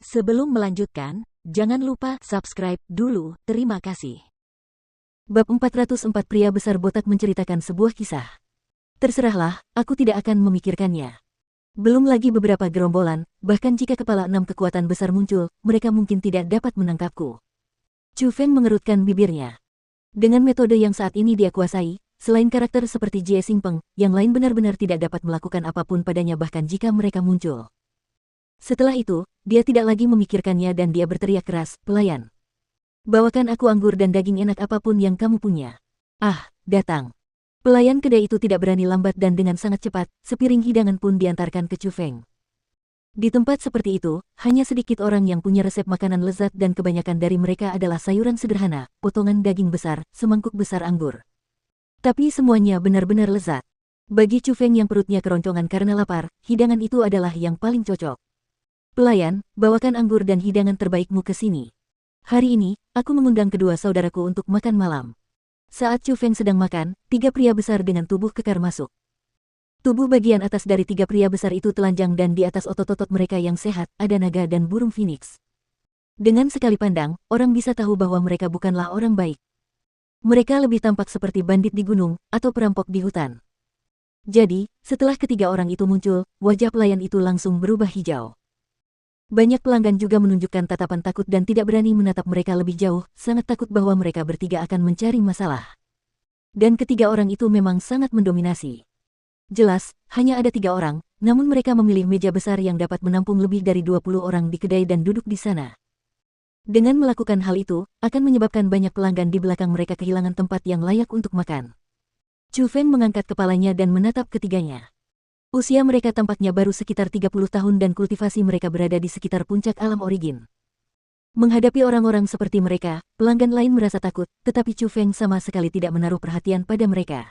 Sebelum melanjutkan, jangan lupa subscribe dulu, terima kasih. Bab 404 Pria Besar Botak menceritakan sebuah kisah. Terserahlah, aku tidak akan memikirkannya. Belum lagi beberapa gerombolan, bahkan jika kepala 6 kekuatan besar muncul, mereka mungkin tidak dapat menangkapku. Chu Feng mengerutkan bibirnya. Dengan metode yang saat ini dia kuasai, selain karakter seperti Jie Xingpeng, yang lain benar-benar tidak dapat melakukan apapun padanya bahkan jika mereka muncul. Setelah itu, dia tidak lagi memikirkannya dan dia berteriak keras, "Pelayan, bawakan aku anggur dan daging enak apapun yang kamu punya." Ah, datang. Pelayan kedai itu tidak berani lambat dan dengan sangat cepat, sepiring hidangan pun diantarkan ke Chu Feng. Di tempat seperti itu, hanya sedikit orang yang punya resep makanan lezat dan kebanyakan dari mereka adalah sayuran sederhana, potongan daging besar, semangkuk besar anggur. Tapi semuanya benar-benar lezat. Bagi Chu Feng yang perutnya keroncongan karena lapar, hidangan itu adalah yang paling cocok. "Pelayan, bawakan anggur dan hidangan terbaikmu ke sini. Hari ini, aku mengundang kedua saudaraku untuk makan malam." Saat Chu Feng sedang makan, 3 pria besar dengan tubuh kekar masuk. Tubuh bagian atas dari 3 pria besar itu telanjang dan di atas otot-otot mereka yang sehat, ada naga dan burung phoenix. Dengan sekali pandang, orang bisa tahu bahwa mereka bukanlah orang baik. Mereka lebih tampak seperti bandit di gunung, atau perampok di hutan. Jadi, setelah ketiga orang itu muncul, wajah pelayan itu langsung berubah hijau. Banyak pelanggan juga menunjukkan tatapan takut dan tidak berani menatap mereka lebih jauh, sangat takut bahwa mereka bertiga akan mencari masalah. Dan ketiga orang itu memang sangat mendominasi. Jelas, hanya ada 3 orang, namun mereka memilih meja besar yang dapat menampung lebih dari 20 orang di kedai dan duduk di sana. Dengan melakukan hal itu, akan menyebabkan banyak pelanggan di belakang mereka kehilangan tempat yang layak untuk makan. Chu Feng mengangkat kepalanya dan menatap ketiganya. Usia mereka tampaknya baru sekitar 30 tahun dan kultivasi mereka berada di sekitar puncak alam origin. Menghadapi orang-orang seperti mereka, pelanggan lain merasa takut, tetapi Chu Feng sama sekali tidak menaruh perhatian pada mereka.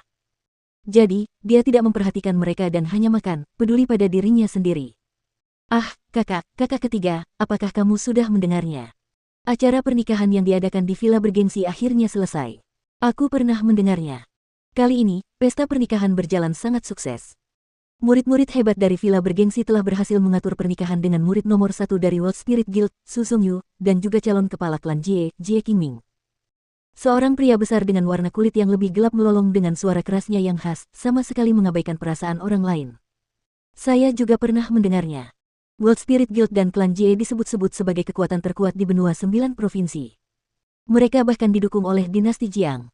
Jadi, dia tidak memperhatikan mereka dan hanya makan, peduli pada dirinya sendiri. "Ah, kakak ketiga, apakah kamu sudah mendengarnya? Acara pernikahan yang diadakan di Villa Bergengsi akhirnya selesai. Aku pernah mendengarnya. Kali ini, pesta pernikahan berjalan sangat sukses. Murid-murid hebat dari Villa Bergengsi telah berhasil mengatur pernikahan dengan murid nomor 1 dari World Spirit Guild, Su Songyu, dan juga calon kepala klan Jie Qingming." Seorang pria besar dengan warna kulit yang lebih gelap melolong dengan suara kerasnya yang khas, sama sekali mengabaikan perasaan orang lain. "Saya juga pernah mendengarnya. World Spirit Guild dan klan Jie disebut-sebut sebagai kekuatan terkuat di benua 9 provinsi. Mereka bahkan didukung oleh dinasti Jiang.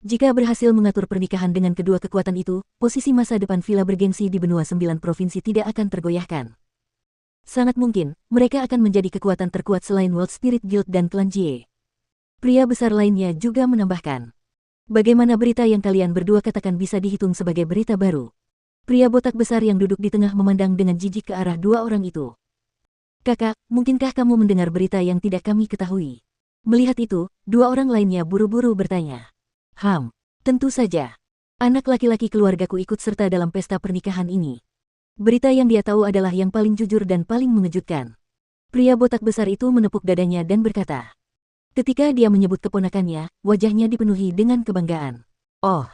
Jika berhasil mengatur pernikahan dengan kedua kekuatan itu, posisi masa depan Villa Bergengsi di benua 9 provinsi tidak akan tergoyahkan. Sangat mungkin, mereka akan menjadi kekuatan terkuat selain World Spirit Guild dan klan Jie." Pria besar lainnya juga menambahkan, "Bagaimana berita yang kalian berdua katakan bisa dihitung sebagai berita baru?" Pria botak besar yang duduk di tengah memandang dengan jijik ke arah 2 orang itu. "Kakak, mungkinkah kamu mendengar berita yang tidak kami ketahui?" Melihat itu, 2 orang lainnya buru-buru bertanya. Tentu saja. Anak laki-laki keluargaku ikut serta dalam pesta pernikahan ini. Berita yang dia tahu adalah yang paling jujur dan paling mengejutkan." Pria botak besar itu menepuk dadanya dan berkata. Ketika dia menyebut keponakannya, wajahnya dipenuhi dengan kebanggaan. "Oh,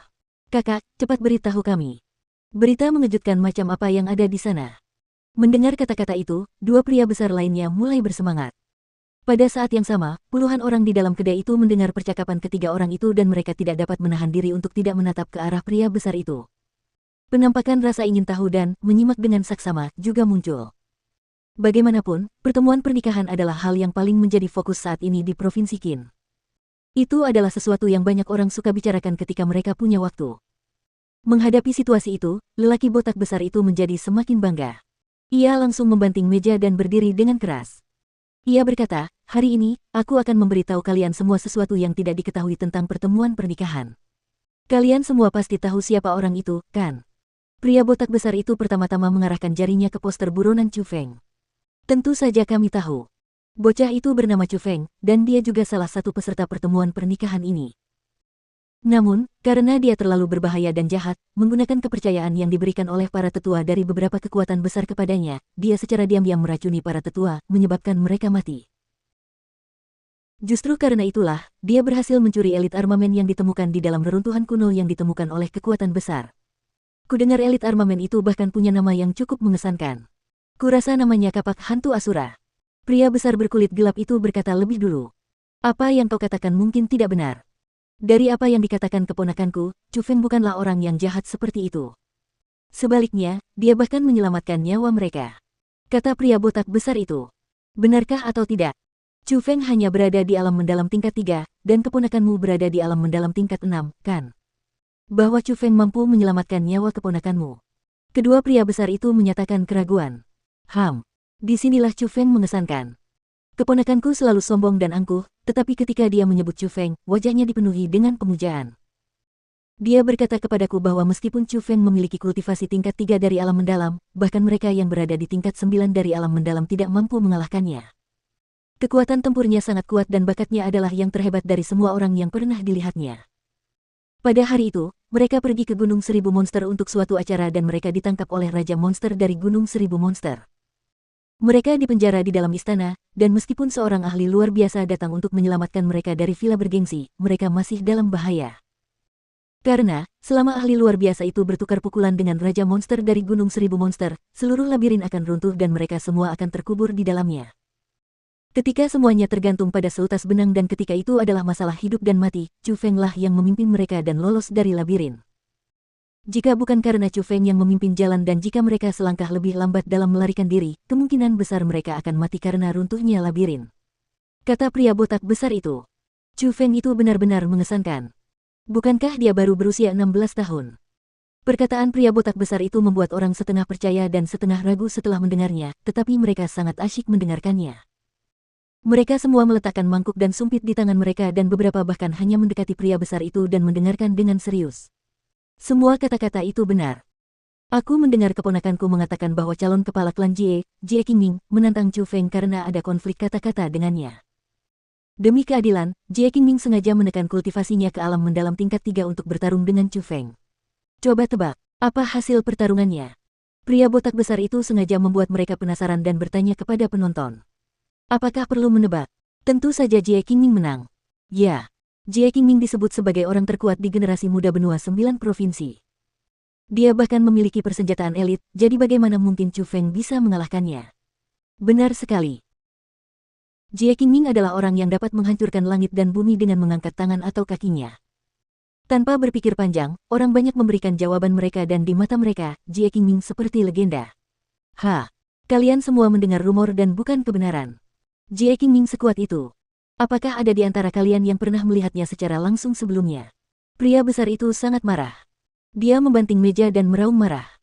kakak, cepat beritahu kami. Berita mengejutkan macam apa yang ada di sana?" Mendengar kata-kata itu, 2 pria besar lainnya mulai bersemangat. Pada saat yang sama, puluhan orang di dalam kedai itu mendengar percakapan ketiga orang itu dan mereka tidak dapat menahan diri untuk tidak menatap ke arah pria besar itu. Penampakan rasa ingin tahu dan menyimak dengan saksama juga muncul. Bagaimanapun, pertemuan pernikahan adalah hal yang paling menjadi fokus saat ini di Provinsi Qin. Itu adalah sesuatu yang banyak orang suka bicarakan ketika mereka punya waktu. Menghadapi situasi itu, lelaki botak besar itu menjadi semakin bangga. Ia langsung membanting meja dan berdiri dengan keras. Ia berkata, "Hari ini, aku akan memberitahu kalian semua sesuatu yang tidak diketahui tentang pertemuan pernikahan. Kalian semua pasti tahu siapa orang itu, kan?" Pria botak besar itu pertama-tama mengarahkan jarinya ke poster buronan Chu Feng. "Tentu saja kami tahu. Bocah itu bernama Chu Feng, dan dia juga salah satu peserta pertemuan pernikahan ini. Namun, karena dia terlalu berbahaya dan jahat, menggunakan kepercayaan yang diberikan oleh para tetua dari beberapa kekuatan besar kepadanya, dia secara diam-diam meracuni para tetua, menyebabkan mereka mati. Justru karena itulah, dia berhasil mencuri elit armamen yang ditemukan di dalam reruntuhan kuno yang ditemukan oleh kekuatan besar. Kudengar elit armamen itu bahkan punya nama yang cukup mengesankan. Kurasa namanya Kapak Hantu Asura. Pria besar berkulit gelap itu berkata lebih dulu. Apa yang kau katakan mungkin tidak benar. Dari apa yang dikatakan keponakanku, Chu Feng bukanlah orang yang jahat seperti itu. Sebaliknya, dia bahkan menyelamatkan nyawa mereka. Kata pria botak besar itu. Benarkah atau tidak? Chu Feng hanya berada di alam mendalam tingkat 3, dan keponakanmu berada di alam mendalam tingkat 6, kan? Bahwa Chu Feng mampu menyelamatkan nyawa keponakanmu. Kedua pria besar itu menyatakan keraguan. Disinilah Chu Feng mengesankan. Keponakanku selalu sombong dan angkuh, tetapi ketika dia menyebut Chu Feng, wajahnya dipenuhi dengan pemujaan. Dia berkata kepadaku bahwa meskipun Chu Feng memiliki kultivasi tingkat 3 dari alam mendalam, bahkan mereka yang berada di tingkat 9 dari alam mendalam tidak mampu mengalahkannya. Kekuatan tempurnya sangat kuat dan bakatnya adalah yang terhebat dari semua orang yang pernah dilihatnya. Pada hari itu, mereka pergi ke Gunung Seribu Monster untuk suatu acara dan mereka ditangkap oleh Raja Monster dari Gunung Seribu Monster. Mereka dipenjara di dalam istana, dan meskipun seorang ahli luar biasa datang untuk menyelamatkan mereka dari villa bergengsi, mereka masih dalam bahaya. Karena, selama ahli luar biasa itu bertukar pukulan dengan Raja Monster dari Gunung Seribu Monster, seluruh labirin akan runtuh dan mereka semua akan terkubur di dalamnya. Ketika semuanya tergantung pada seutas benang dan ketika itu adalah masalah hidup dan mati, Chu Feng lah yang memimpin mereka dan lolos dari labirin. Jika bukan karena Chu Feng yang memimpin jalan dan jika mereka selangkah lebih lambat dalam melarikan diri, kemungkinan besar mereka akan mati karena runtuhnya labirin. Kata pria botak besar itu. Chu Feng itu benar-benar mengesankan. Bukankah dia baru berusia 16 tahun? Perkataan pria botak besar itu membuat orang setengah percaya dan setengah ragu setelah mendengarnya, tetapi mereka sangat asyik mendengarkannya. Mereka semua meletakkan mangkuk dan sumpit di tangan mereka dan beberapa bahkan hanya mendekati pria besar itu dan mendengarkan dengan serius. Semua kata-kata itu benar. Aku mendengar keponakanku mengatakan bahwa calon kepala klan Jie Qingming, menantang Chu Feng karena ada konflik kata-kata dengannya. Demi keadilan, Jie Qingming sengaja menekan kultivasinya ke alam mendalam tingkat 3 untuk bertarung dengan Chu Feng. Coba tebak, apa hasil pertarungannya? Pria botak besar itu sengaja membuat mereka penasaran dan bertanya kepada penonton. Apakah perlu menebak? Tentu saja Jie Qingming menang. Ya. Jie Qingming disebut sebagai orang terkuat di generasi muda benua 9 provinsi. Dia bahkan memiliki persenjataan elit, jadi bagaimana mungkin Chu Feng bisa mengalahkannya? Benar sekali. Jie Qingming adalah orang yang dapat menghancurkan langit dan bumi dengan mengangkat tangan atau kakinya. Tanpa berpikir panjang, orang banyak memberikan jawaban mereka dan di mata mereka, Jie Qingming seperti legenda. Kalian semua mendengar rumor dan bukan kebenaran. Jie Qingming sekuat itu. Apakah ada di antara kalian yang pernah melihatnya secara langsung sebelumnya? Pria besar itu sangat marah. Dia membanting meja dan meraung marah.